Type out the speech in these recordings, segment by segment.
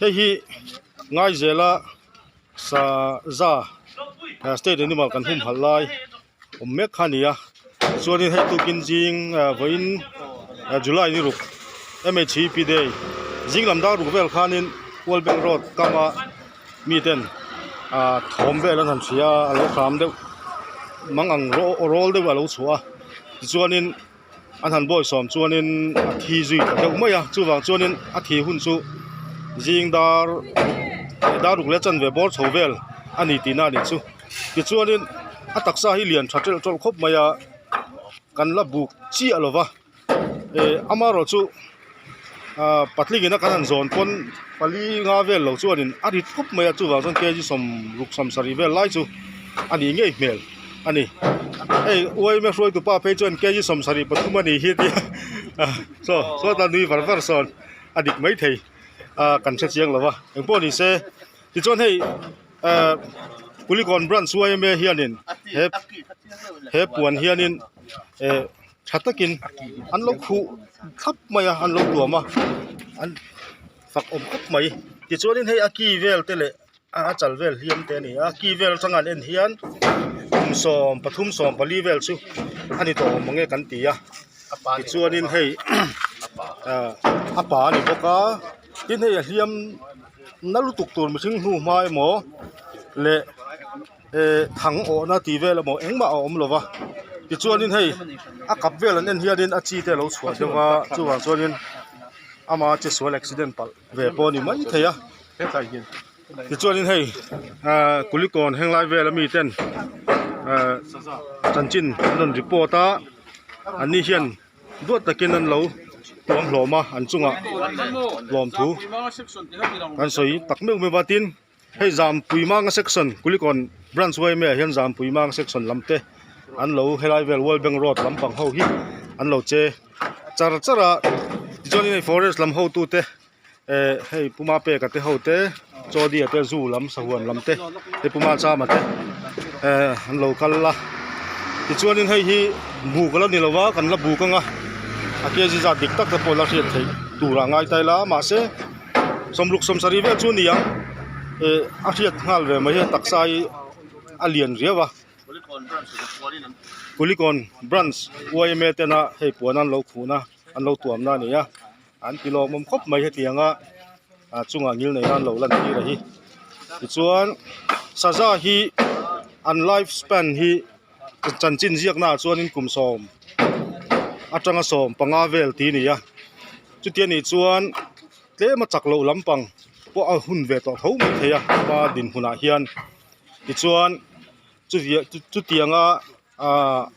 hi ngai zela sa za state animal kan hum halai mek khania chuanin hei tu kin jing voin July ni ruk MHP day jinglam da ruk vel khanin World Bank Road kama miten thom vel an thia alo kham de mangang rol de alo chua chuanin an han boy som chuanin a thi zui de maya chuwang chuanin a thi hun chu jing dar ruk le chan ve bor chovel ani tina ni chu ti chuanin a taksa hi lian thatel tol khop maya kan la buk chi alova amaro chu patlingina kanan zon pon pali nga vel lo chuanin a rit khop maya chuwang chon keji som ruk som sari vel lai chu ani ngei mel ani oi me roi tu pa pe chuan keji som sari pathumani hi ti so ta nui var son adik mai thei kan che chiang lawa engpo ni se ti chuan hei Pulikon branch suai me hianin he puan hianin thatakin an lo khu thap maya an lo tuama an fak om khop mai ti chuanin hei aki vel tele a chal vel hiam te ni aki vel changan en hian som pathum som pali vel chu ani to mange kan ti a ti chuanin hei apa ni boka tin hei hiam nalu tuk tur mithing hnu mai mo le thang o na ti vel mo engma om lova ti chuanin hei a kap vel an en hianin a chi te lo chhuat dewa chuwang chuanin ama che sual accident pal ve pawh ni mai theia ti chuanin hei Kulikon henglai vel ami ten chanchin non report a ani hian duat takin an lo tuam hlawma an chunga lawm thu kan soi takmeu me batin hei zam puimanga section Kulikon branch way me hian zam puimanga section lamte an lo helai vel World Bank Road lampang ho hi an lo che chara johnny forest lam ho tu te hei puma pe ka te ho te chodi ate zu lam sahuan lamte he puma cha ma te an lo kala ti chuanin hei hi bu kala ni lowa kan la bu kanga ake ji za dik tak te pola riat thei tura ngai tai la ma se somluk som sari ve chu ni yang a riat ngal ve ma he taksai alian riawa Kulikon branch YMA tena hei puanan lo khuna an lo tuam na ni ya an kilo mom khop mai he tianga chunga ngil nei nan lo lan hi ra hi ti chuan saza hi an life span hi chanchin ziak na chuan in kum som atanga som panga vel ti ni ya chu tian ni chuan tle ma chak lo lampang po a hun ve to tho mai theya ba din huna hian ti chuan chu tianga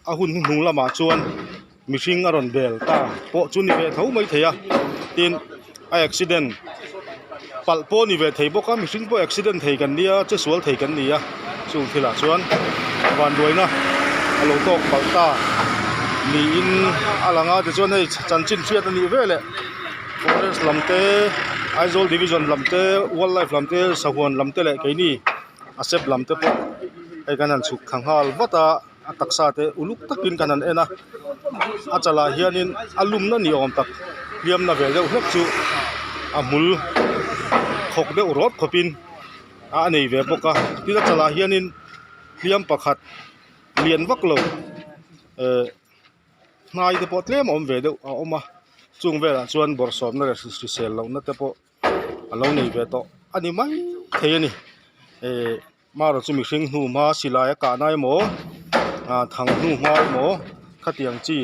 a hun hung lama chuan mihring aron bel ta po chu ni ve tho mai theya tin a accident pal po ni ve thei boka mihring po accident thei kan nia che sual thei kan nia chu thila chuan van doina alo tok palta ni in alanga te chuan hei chanchin thiat ani vele forest lamte Aizawl division lamte wildlife lamte sahuan lamte le keini asep lamte po ai kanan chuk khanghal wata taksa te uluk takin kanan ena achala hianin alum na ni om tak liam na ve deuh hlek chu amul khok de urot khopin a nei ve boka tila chala hianin liam pakhat lian vak lo ngai te po tlem om ve deuh a oma chung vela chuan bor som na re sel lo na te po alo nei ve to ani mai thei ani maro chu mi hring hnu ma silaya ka nai mo thang hnu ngai mo khatiang chi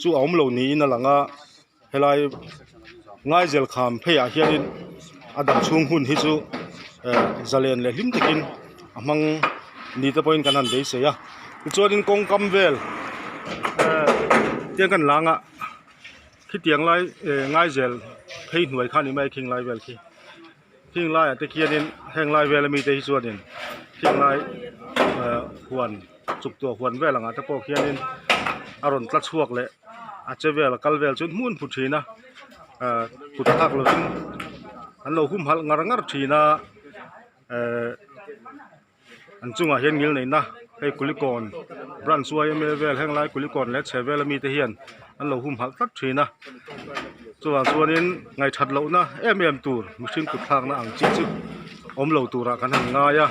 chu aum lo ni in alanga helai ngai zel kham pheya hianin adam chung hun hi chu zalen le hlim takin amang ni te point kanan dei se ya chuanin kong kam vel tiang kan langa khitiang lai ngai zel phei hnuai khani mai king lai vel khi king lai ate kianin heng lai vel mi te hi chuanin king lai huan chuk to huan velanga te po kianin aron tla chuak le a che vel kal vel chun mun puthina put thak lovin an lo hum hal ngar thina an chunga hian ngil nei na hei Kulikon branch YMA vel heng lai Kulikon le che vel mi te hian an lo hum hal tak thina chuan in ngai that lo na em tur mihring kut thak na ang chi chu om lo tura kan han nga ya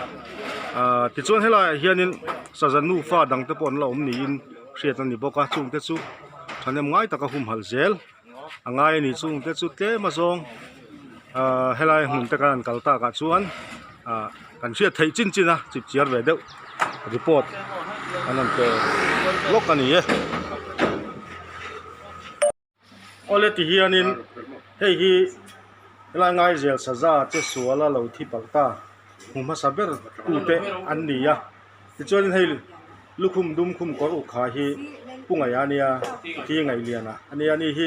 ti chuan helai hianin sajanu fa dang te pon lo om ni in hriat ani boka chung te chu thanem ngai taka hum hal zel angai ni chung te chu tle ma zong helai hun te kan kalta ka chuan kan hriat thei chin china chip chiar ve deuh report anan ke lok ani e ole ti hianin hei hi helai ngai zel saza che suala lo thi palta huma saber ute an ni ya ti chuan hei lukhum dum khum kor u kha hi punga ya nia ti ngai liana ani hi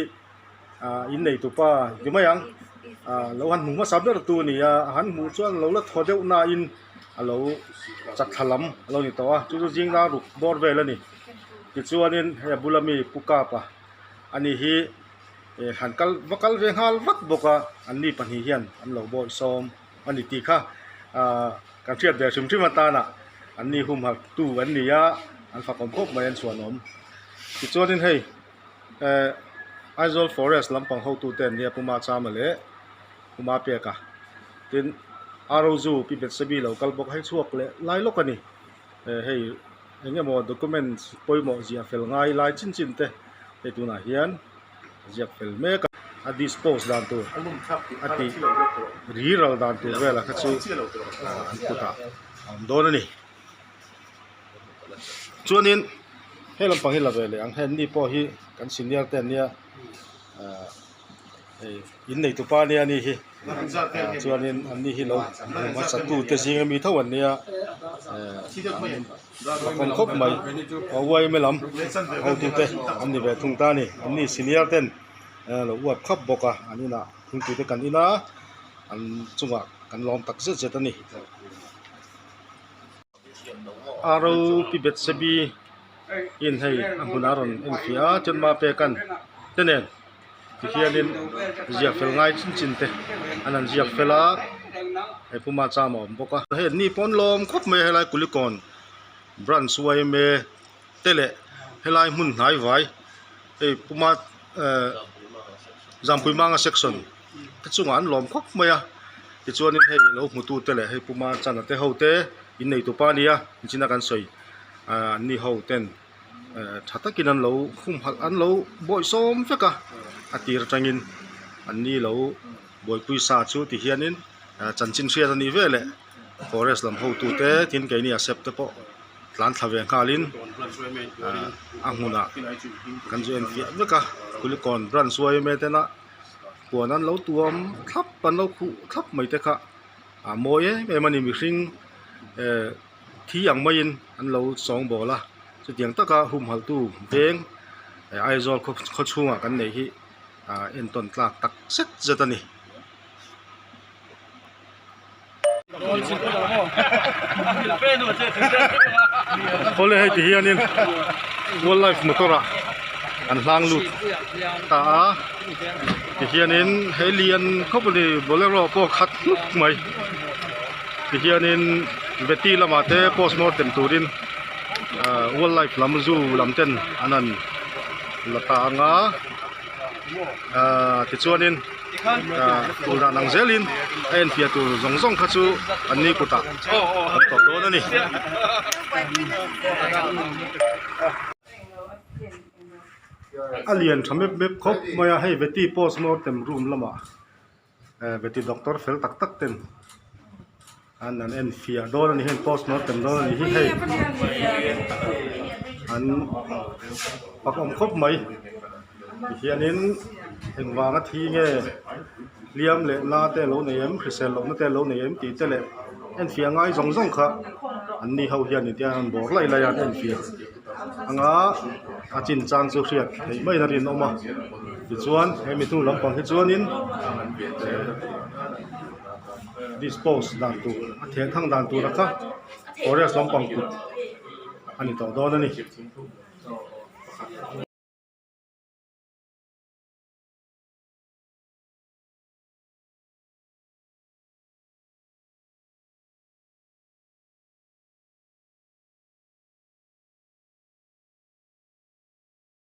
in nei tu pa dimayang lo han huma saber tu ni ya han mu chuan lo la thodeu na in alo chat thalam lo ni to chu chu jing na ru bor vel ani ti chuan in he bulami puka pa ani hi han kal vakal ve hal vak boka anni pani hian an lo boy som ani ti kha kan thiat de sim thima ta na anni hum ha tu an ni ya an fa kom khop mai an chuan om ti chuan in hei Aizawl forest lampang ho tu ten nia puma chama le puma pe ka tin arozu pi bet sabi lo kal bok hai chuak le lai lok ani hei engemaw documents poimo zia fel ngai lai chin chin te he tu na hian ziak fel me ka a dispose dan tu ati riral dan tu vela kha chu an puta am don ani chuanin he lampang hi la vele ang hen ni po hi kan senior ten nia in nei tu pa nia ni hi chuanin an ni hi lo ma chatu te singa mi thawan nia kon khop mai awai melam au tu te an ni ve thung ta ni an ni senior ten lo wa khap boka anina thung tu te kan ina an chunga kan lom tak se chetani aro pi bet sebi in hei amunaron en fia chonma pe kan tenen ti hianin ziak fel ngai chin chin te anan ziak fela he puma chama boka he ni pon lom khop me helai kulikon branch wai me tele helai mun nai vai he puma zampui manga section te chunga an lom khop me ya ti chuanin hei lo mutu tele he puma chana te hote in nei tu pa nia china kan soi ni ho ten thatakin an lo khum hal an lo boi som feka atir tangin an ni lo boi pui sa chu ti hianin chanchin hriat ani vele forest lam ho tu te tin ke ni accept te po tlan thlave khalin anguna kan ju en fi veka kulikon branch wai me te na puan an lo tuam thlap pan lo khu thlap mai te kha moye me mani mi hring thi yang main an lo song bola chu tiang taka hum hal tu veng Aizawl kho chunga kan nei hi en ton tlak tak set zatani ole hei ti hianin wildlife motora an hlang lut ta ti hianin helian khopani bolero po khat mai ti hianin beti lama te postmortem turin wildlife lam zu lam ten anan lata nga ti chuanin tura nang zelin en pia tu zong kha chu anni kuta an to do na ni alien thamep mep khop maya hei beti postmortem room lama beti doctor fel tak tak ten an en fia don ni hen postmortem don ni hi hei an pakom khop mai hianin engwanga thi nge liam le na te lo nem khrisel lo na te lo nem ti te le en fia ngai zong kha an ni ho hian ni tian bor lai lai an en fia anga achin chan chu hriat thei mai na rin oma ti chuan he mi thu lampang hi chuanin dispose dan tu the thang dan tu rakha forest lampang tu ani to do na ni